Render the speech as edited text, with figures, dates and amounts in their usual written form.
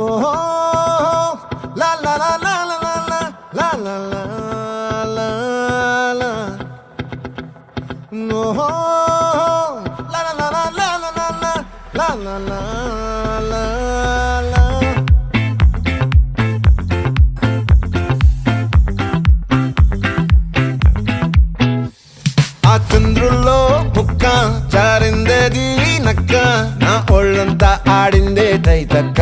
ఓహో లా లా లా లా లా లా లా లా లా లా ఓహో లా లా లా లా లా లా లా లా లా లా లా ఆ చంద్రుల్లో ముక్క జారిందేది నక్క నా ఒళ్ళంతా ఆడిందే తైతక్క